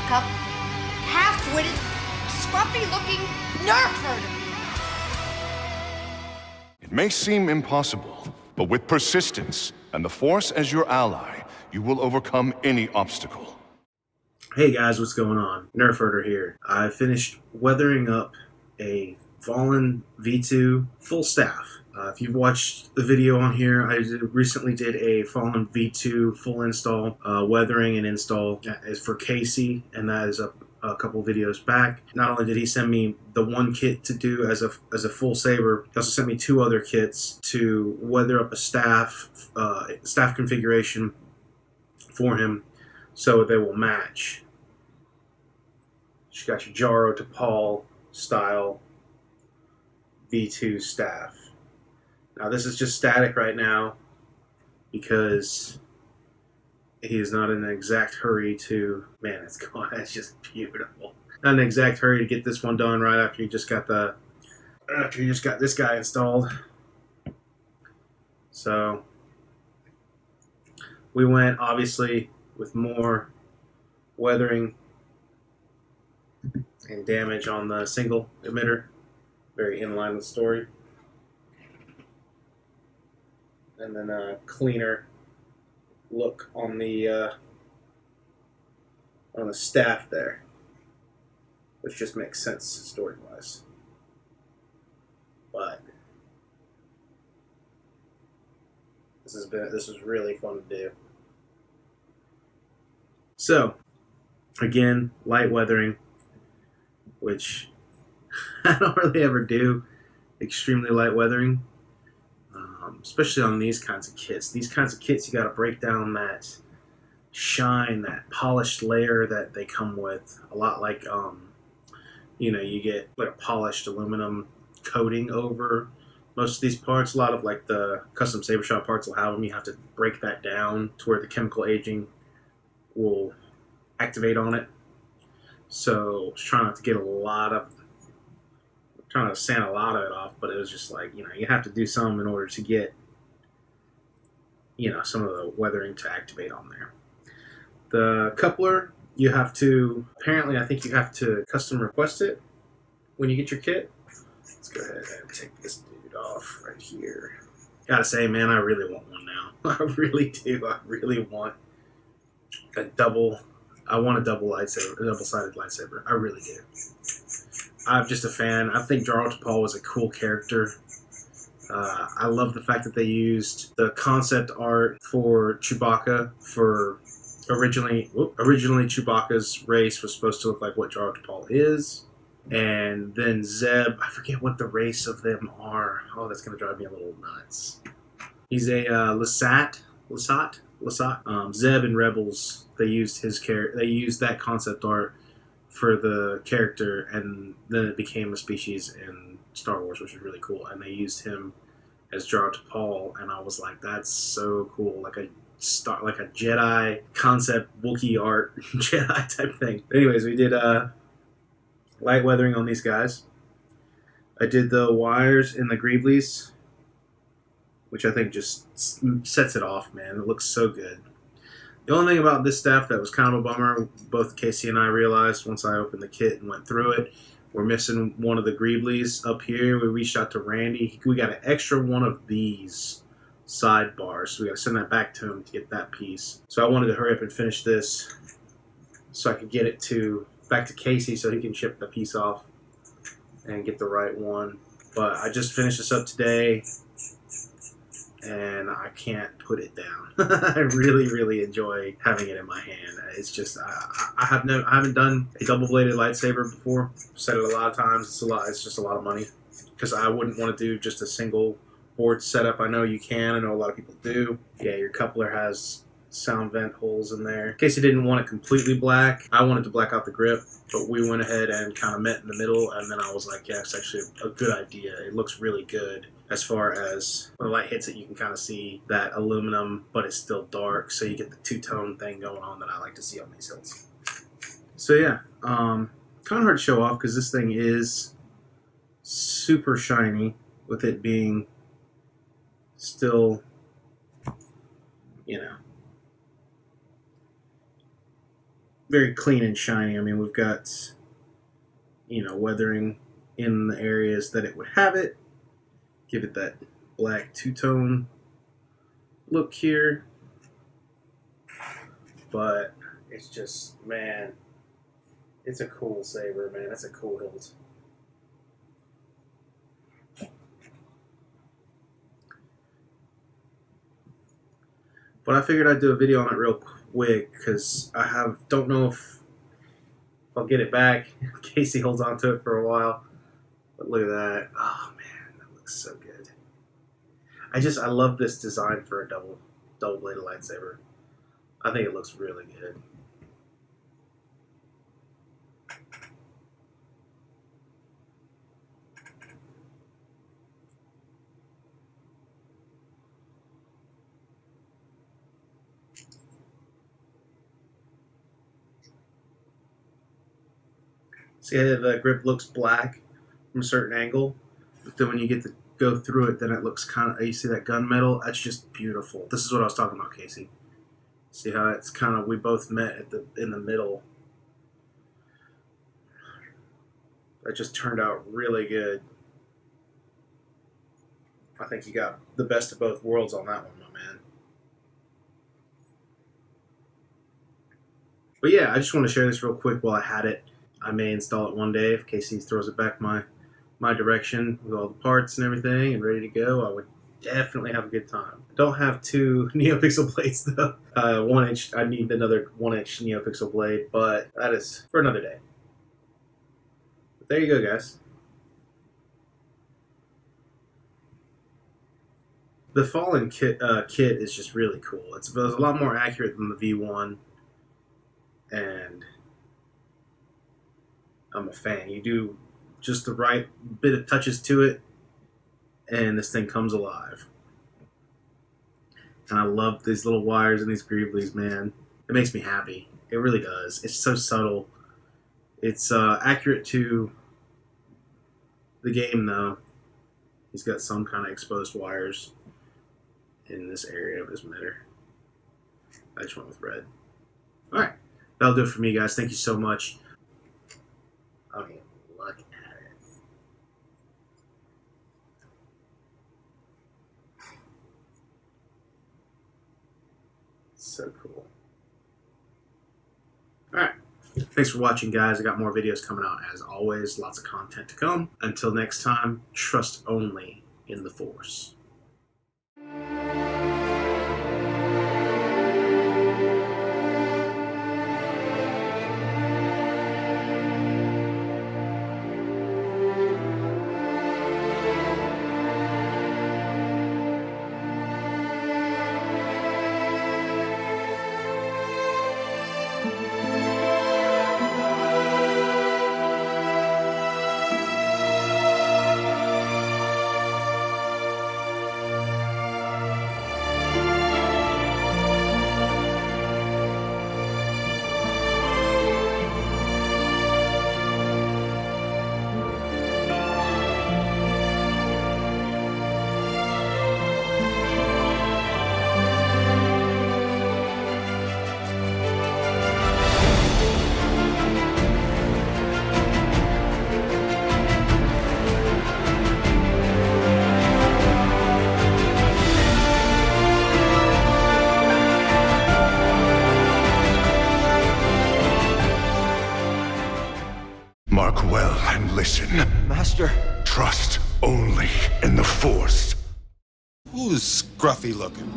backup, half-witted, scruffy-looking nerf herder. It may seem impossible, but with persistence and the Force as your ally, you will overcome any obstacle. Hey guys, what's going on? Nerf Herder here. I finished weathering up a Fallen V2 full staff. If you've watched the video on here, I recently did a Fallen V2 full install, weathering and install is for Casey, and that is up a couple videos back. Not only did he send me the one kit to do as a full saber, he also sent me two other kits to weather up a staff configuration for him so they will match. You got your Jaro Tapal style V2 staff. Now this is just static right now because he is not in an exact hurry to, man, it's gone. It's just beautiful. Not in an exact hurry to get this one done right after you just got this guy installed. So we went obviously with more weathering and damage on the single emitter, very in line with the story. And then a cleaner look on the staff there, which just makes sense story-wise. But this was really fun to do. So again, light weathering, which I don't really ever do extremely light weathering. Especially on these kinds of kits. These kinds of kits, you got to break down that shine, that polished layer that they come with. A lot like, you get like a polished aluminum coating over most of these parts. A lot of like the custom saber shop parts will have them. You have to break that down to where the chemical aging will activate on it. So I was trying not to get trying to sand a lot of it off, but it was just like, you have to do some in order to get, some of the weathering to activate on there. The coupler, you have to, apparently I think you have to custom request it when you get your kit. Let's go ahead and take this dude off right here. Gotta say, man, I really want one now. I really do. I really want a double lightsaber, a double-sided lightsaber. I really do. I'm just a fan. I think Jaro Tapal was a cool character. I love the fact that they used the concept art for Chewbacca. Originally Chewbacca's race was supposed to look like what Jaro Tapal is. And then Zeb, I forget what the race of them are. Oh, that's going to drive me a little nuts. He's a Lasat. Zeb in Rebels, they used that concept art for the character, and then it became a species in Star Wars, which is really cool. And they used him as Jaro Tapal, and I was like, that's so cool, like a Jedi concept Wookiee art Jedi type thing. Anyways, we did light weathering on these guys. I did the wires in the Greeblies, which I think just sets it off, man. It looks so good. The only thing about this staff that was kind of a bummer, both Casey and I realized once I opened the kit and went through it, we're missing one of the Greeblies up here. We reached out to Randy. We got an extra one of these sidebars, so we got to send that back to him to get that piece. So I wanted to hurry up and finish this so I could get it back to Casey so he can ship the piece off and get the right one. But I just finished this up today, and I can't put it down. I really, really enjoy having it in my hand. It's just I haven't done a double-bladed lightsaber before. I've said it a lot of times. It's just a lot of money because I wouldn't want to do just a single board setup. I know you can. I know a lot of people do. Yeah, your coupler has sound vent holes in there. Casey didn't want it completely black. I wanted to black out the grip, but we went ahead and kind of met in the middle, and then I was like, yeah, it's actually a good idea. It looks really good. As far as when the light hits it, you can kind of see that aluminum, but it's still dark, so you get the two-tone thing going on that I like to see on these hilts. So yeah, kind of hard to show off because this thing is super shiny with it being still, very clean and shiny. I mean, we've got, you know, weathering in the areas that it would have it. Give it that black two-tone look here. But it's just, man, it's a cool saber, man. It's a cool hilt. But I figured I'd do a video on it real quick because don't know if I'll get it back. Casey holds on to it for a while. But look at that. Oh man, that looks so good. I love this design for a double-bladed lightsaber. I think it looks really good. See how the grip looks black from a certain angle, but then when you get to go through it, then it looks kind of, you see that gunmetal? That's just beautiful. This is what I was talking about, Casey. See how it's kind of, we both met in the middle. That just turned out really good. I think you got the best of both worlds on that one, my man. But yeah, I just want to share this real quick while I had it. I may install it one day if Casey throws it back my direction with all the parts and everything and ready to go. I would definitely have a good time. Don't have 2 NeoPixel blades though. 1 inch. I need another 1 inch NeoPixel blade, but that is for another day. But there you go, guys. The Fallen kit is just really cool. It's a lot more accurate than the V1, and I'm a fan. You do just the right bit of touches to it, and this thing comes alive. And I love these little wires and these greeblies, man. It makes me happy. It really does. It's so subtle. It's accurate to the game, though. He's got some kind of exposed wires in this area of his emitter. I just went with red. Alright. That'll do it for me, guys. Thank you so much. I mean, look at it. So cool. Alright. Thanks for watching, guys. I got more videos coming out as always. Lots of content to come. Until next time, trust only in the Force. Mark well and listen. Master. Trust only in the Force. Who's scruffy looking?